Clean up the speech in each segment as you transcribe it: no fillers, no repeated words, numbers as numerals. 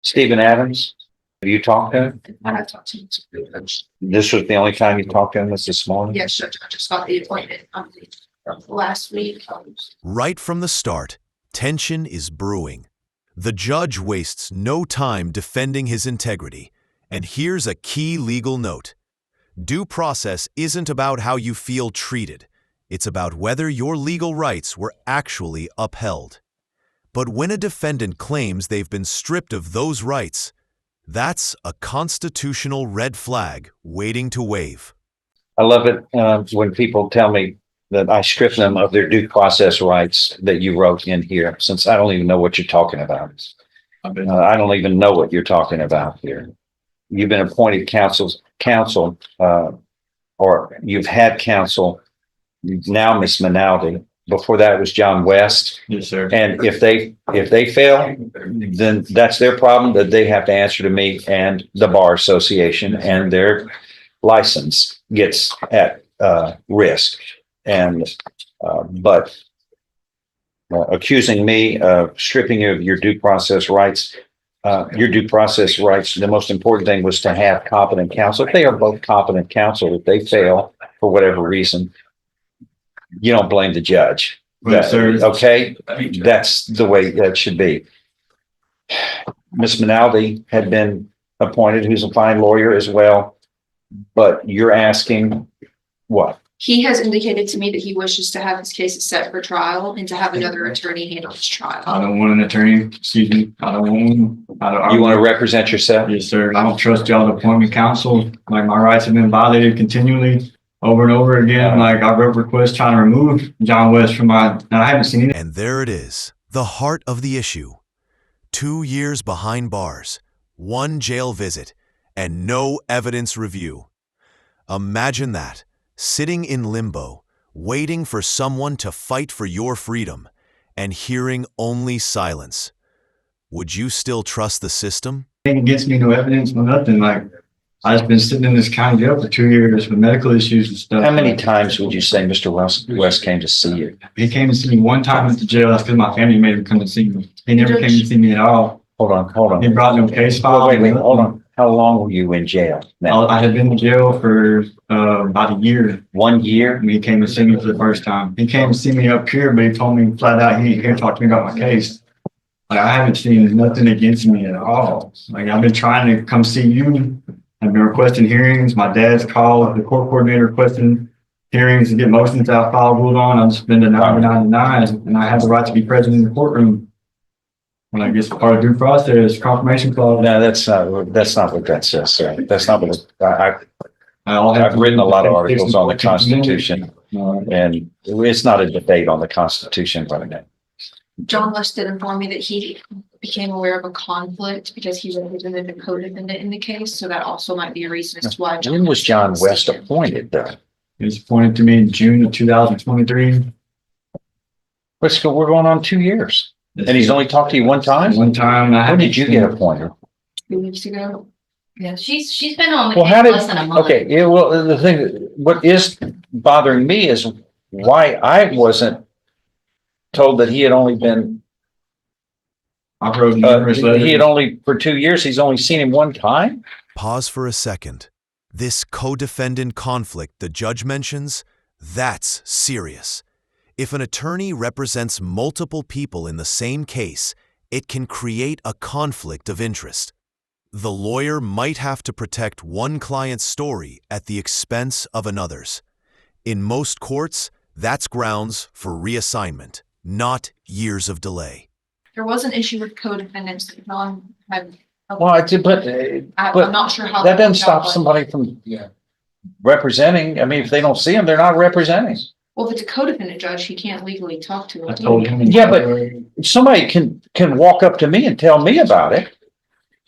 Stephen Adams, have you talked to him? I have talked to him. This was the only time you talked to him was this morning? Yes, Judge, I just got the appointment last week. Right from the start, tension is brewing. The judge wastes no time defending his integrity. And here's a key legal note. Due process isn't about how you feel treated. It's about whether your legal rights were actually upheld. But when a defendant claims they've been stripped of those rights, that's a constitutional red flag waiting to wave. I love it when people tell me that I strip them of their due process rights that you wrote in here, since I don't even know what you're talking about. I don't even know what you're talking about here. You've been appointed counsel, or you've had counsel, now Miss Manaldi. Before that was John West. Yes, sir. And if they fail, then that's their problem, that they have to answer to me and the Bar Association, and their license gets at risk. And but accusing me of stripping you of your due process rights, the most important thing was to have competent counsel. If they are both competent counsel, if they fail for whatever reason, you don't blame the judge. Okay? That's the way that should be. Miss Manaldi had been appointed, who's a fine lawyer as well, but you're asking what? He has indicated to me that he wishes to have his case set for trial and to have another attorney handle his trial. I don't want an attorney. Excuse me. I don't want one. You want to represent yourself? Yes, sir. I don't trust y'all to appoint me counsel. Like, my rights have been violated continually over and over again. Like, I wrote requests trying to remove John West from and I haven't seen it. And there it is, the heart of the issue. 2 years behind bars, 1 jail visit, and no evidence review. Imagine that, sitting in limbo, waiting for someone to fight for your freedom, and hearing only silence. Would you still trust the system? Against me, no evidence, no nothing. Like, I've just been sitting in this county jail for 2 years with medical issues and stuff. How many times would you say Mr. West came to see you? He came to see me one time at the jail. That's because my family made him come and see me. He never came to see me at all. Hold on. He brought no case file. Wait, hold on. How long were you in jail now? I had been in jail for about a year. 1 year? When he came to see me for the first time. He came to see me up here, but he told me flat out he ain't here to talk to me about my case. Like, I haven't seen nothing against me at all. Like, I've been trying to come see you. I've been requesting hearings. My dad's called the court coordinator requesting hearings to get motions out filed ruled on. I'm spending $9.99, and I have the right to be present in the courtroom. When I get part of due process, confirmation clause. No, that's not what that says, sir. That's not what I've written a lot of articles on the Constitution, and it's not a debate on the Constitution right now. John West did inform me that he became aware of a conflict because he represented a co-defendant in the case, so that also might be a reason as to why. When was John West appointed, though? He was appointed to me in June of 2023. We're going on 2 years. And he's only talked to you one time? One time. When did you get appointed? 2 weeks ago. Yeah, she's been on the Well, case how did, less than a month. okay, yeah, well, the thing, what is bothering me is why I wasn't told that he had only been, I wrote numerous letters. he had only, for 2 years, he's only seen him one time? Pause for a second. This co-defendant conflict the judge mentions, that's serious. If an attorney represents multiple people in the same case, it can create a conflict of interest. The lawyer might have to protect one client's story at the expense of another's. In most courts, that's grounds for reassignment, not years of delay. There was an issue with co-defendants that John had. Well, I did, but I'm not sure how. that doesn't stop somebody from representing. I mean, if they don't see him, they're not representing. Well, if it's a co-defendant judge, he can't legally talk to I him. told him. Yeah, but somebody can walk up to me and tell me about it.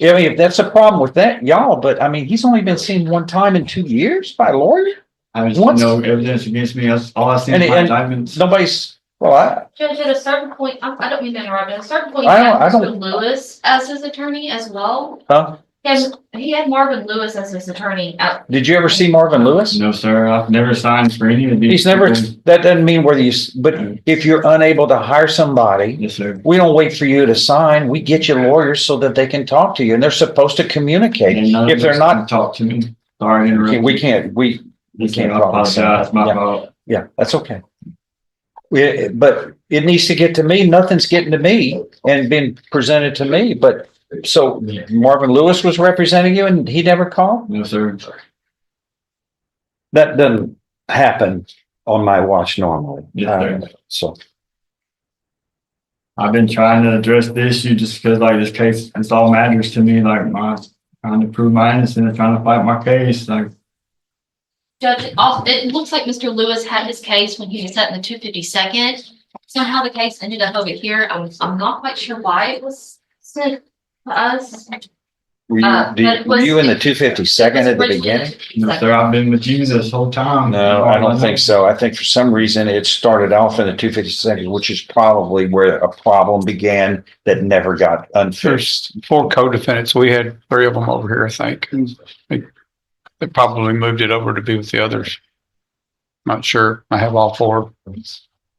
I mean, if that's a problem with that, y'all, but I mean, he's only been seen one time in 2 years by a lawyer. I haven't seen no evidence against me. That's all I've seen. And Indictments. nobody's, well, Judge, at a certain point, I don't mean to interrupt, but at a certain point, I don't- Lewis as his attorney as well. huh? He had Marvin Lewis as his attorney. Did you ever see Marvin Lewis? No, sir, I've never signed for any of these. He's never, people. that doesn't mean whether you, but if you're unable to hire somebody, Yes, sir. we don't wait for you to sign. We get you lawyers so that they can talk to you and they're supposed to communicate. And none of If they're us not, can talk to me. Sorry to interrupt. we can't, we Yes, sir, can't I talk. apologize, it's my Yeah. fault. Yeah, that's okay. But it needs to get to me. Nothing's getting to me and been presented to me, but so Marvin Lewis was representing you and he never called? No, sir. That doesn't happen on my watch normally. Yes, sir. So, I've been trying to address the issue just because like this case, it's all matters to me, like trying to prove my innocence and trying to fight my case, like. Judge, it looks like Mr. Lewis had his case when he was set in the 252nd. Somehow the case ended up over here. I'm not quite sure why it was sent to us. were But it was- you in the 252nd at the Originally beginning? No, sir, I've been with you this whole time. No, I don't think so. I think for some reason it started off in the 252nd, which is probably where a problem began that never got unfixed. There's 4 co-defendants. We had 3 of them over here, I think. They probably moved it over to be with the others. Not sure. I have all 4.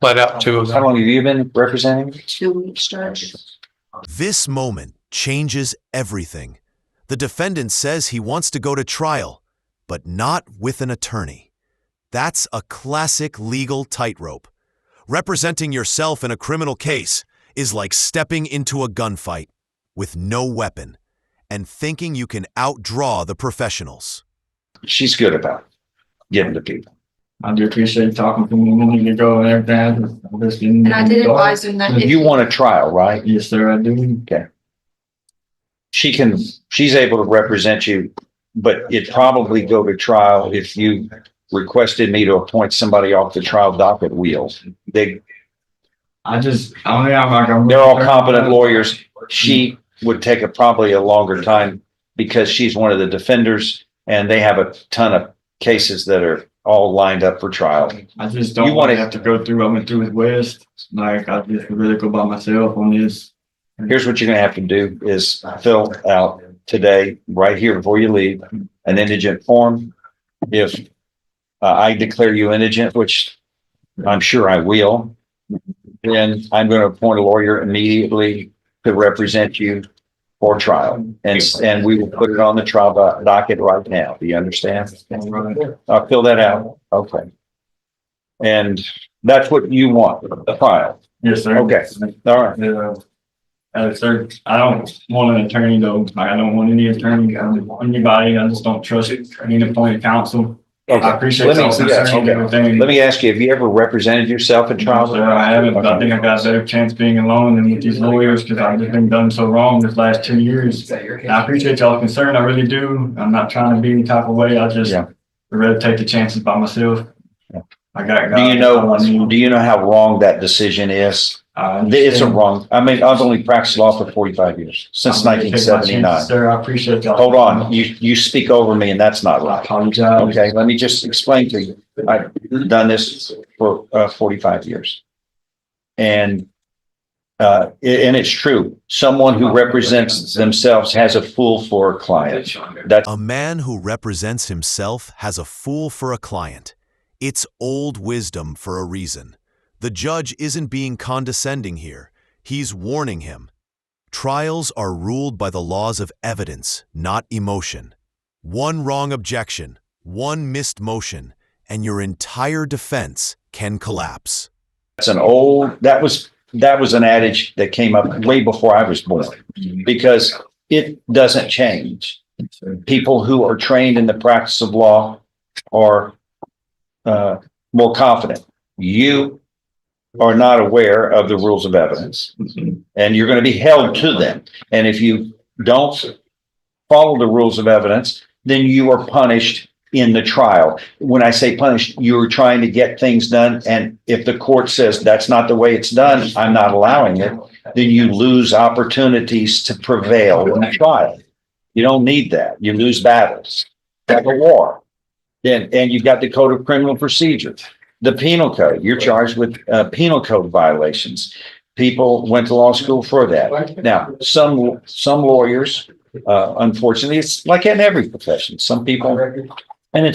Let out 2 of How them. long have you been representing? 2 weeks, Judge. This moment changes everything. The defendant says he wants to go to trial, but not with an attorney. That's a classic legal tightrope. Representing yourself in a criminal case is like stepping into a gunfight with no weapon and thinking you can outdraw the professionals. She's good about giving to people. I do appreciate talking to me a minute ago and everything. And I did advise him that if You want a trial, right? Yes, sir, I do. She's able to represent you, but it'd probably go to trial if you requested me to appoint somebody off the trial docket wheel. They're all competent lawyers. She would take probably a longer time because she's one of the defenders and they have a ton of cases that are all lined up for trial. I just You don't want want it- to have to go through what I went through with West. Like, I just would really go by myself on this. Here's what you're gonna have to do is fill out today, right here before you leave, an indigent form. If I declare you indigent, which I'm sure I will, then I'm gonna appoint a lawyer immediately to represent you for trial. And we will put it on the trial docket right now. Do you understand? Right. I'll fill that out. Okay. And that's what you want, a trial. Yes, sir. Okay. All right. Sir, I don't want an attorney though. Like, I don't want any attorney, anybody. I just don't trust any appointed counsel. I Okay. appreciate Let me- y'all yeah, concern and okay. everything. Let me ask you, have you ever represented yourself in trial? Sir, I haven't, but I think I got a better chance being alone than with these lawyers because I've just been done so wrong this last 2 years. And I appreciate y'all concern. I really do. I'm not trying to be any type of way. I just Yeah. would rather take the chances by myself. Yeah. I got God. Do you That's all I know, need. do you know how wrong that decision is? I It's a understand. wrong, I mean, I've only practiced law for 45 years, since I'm gonna take my chances, 1979. Sir, I appreciate y'all. Hold on, you speak over me and that's not I right. apologize. Okay, let me just explain to you. I've done this for 45 years. And it's true. Someone who represents themselves has a fool for a client. That's A man who represents himself has a fool for a client. It's old wisdom for a reason. The judge isn't being condescending here. He's warning him. Trials are ruled by the laws of evidence, not emotion. One wrong objection, one missed motion, and your entire defense can collapse. that was an adage that came up way before I was born, because it doesn't change. People who are trained in the practice of law are more confident. You are not aware of the rules of evidence, and you're going to be held to them. And if you don't follow the rules of evidence, then you are punished in the trial. When I say punished, you're trying to get things done. And if the court says that's not the way it's done, I'm not allowing it, then you lose opportunities to prevail in the trial. You don't need that. You lose battles. Like a war. And you've got the Code of Criminal Procedure, the Penal Code. You're charged with penal code violations. People went to law school for that. Now, some lawyers Unfortunately, it's like in every profession. Some people, and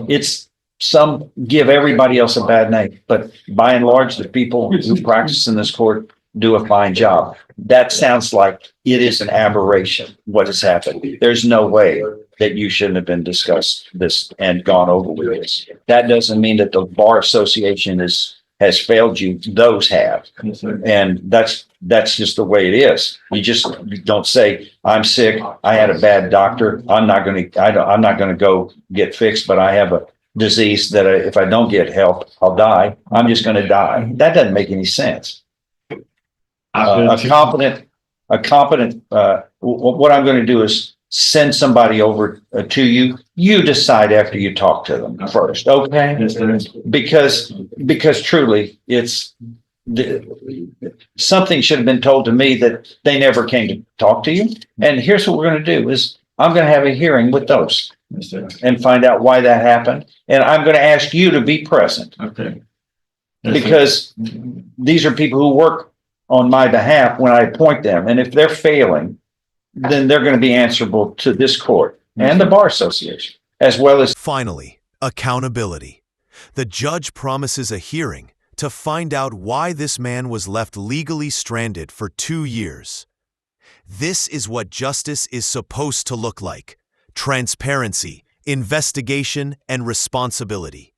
it's some give everybody else a bad name, but by and large, the people who practice in this court do a fine job. That sounds like it is an aberration, what has happened. There's no way that you shouldn't have been discussed this and gone over with this. That doesn't mean that the Bar Association has failed you. Those have. Yes, sir. And that's just the way it is. You just don't say, I'm sick. I had a bad doctor. I'm not going to go get fixed, but I have a disease that if I don't get help, I'll die. I'm just going to die. That doesn't make any sense. What I'm going to do is send somebody over to you. You decide after you talk to them first. Okay. Yes, sir. Because truly something should have been told to me that they never came to talk to you. And here's what we're going to do is I'm going to have a hearing with those Yes, sir. and find out why that happened. And I'm going to ask you to be present Okay. Yes, sir. because these are people who work on my behalf when I appoint them. And if they're failing, then they're going to be answerable to this court and the Bar Association, as well as. Finally, accountability. The judge promises a hearing to find out why this man was left legally stranded for 2 years. This is what justice is supposed to look like: transparency, investigation, and responsibility.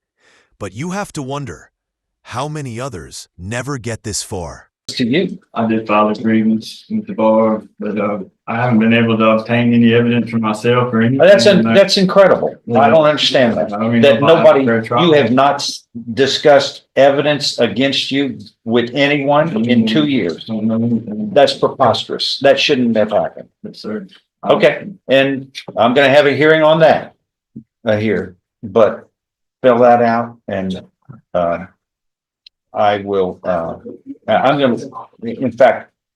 But you have to wonder, how many others never get this far? To you. I did file a grievance with the bar, but I haven't been able to obtain any evidence for myself or anything. That's incredible. I don't understand that. That nobody, you have not discussed evidence against you with anyone in 2 years. That's preposterous. That shouldn't have happened. Yes, sir. Okay, and I'm gonna have a hearing on that here, but fill that out and I will, I'm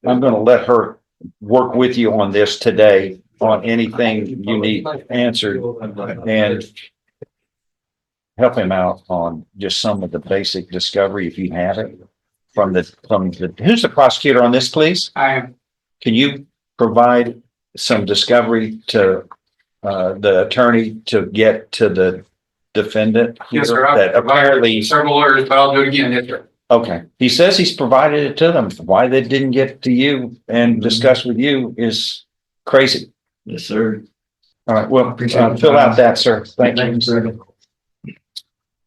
gonna let her work with you on this today, on anything you need answered, and help him out on just some of the basic discovery, if you have it, from the, who's the prosecutor on this, please? I am. Can you provide some discovery to the attorney to get to the defendant? Yes, sir. That apparently. Several lawyers, but I'll do it again. Yes, sir. Okay, he says he's provided it to them. Why they didn't get to you and discuss with you is crazy. Yes, sir. All right, well, fill out that, sir. Thank you. sir.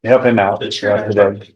Help him out today.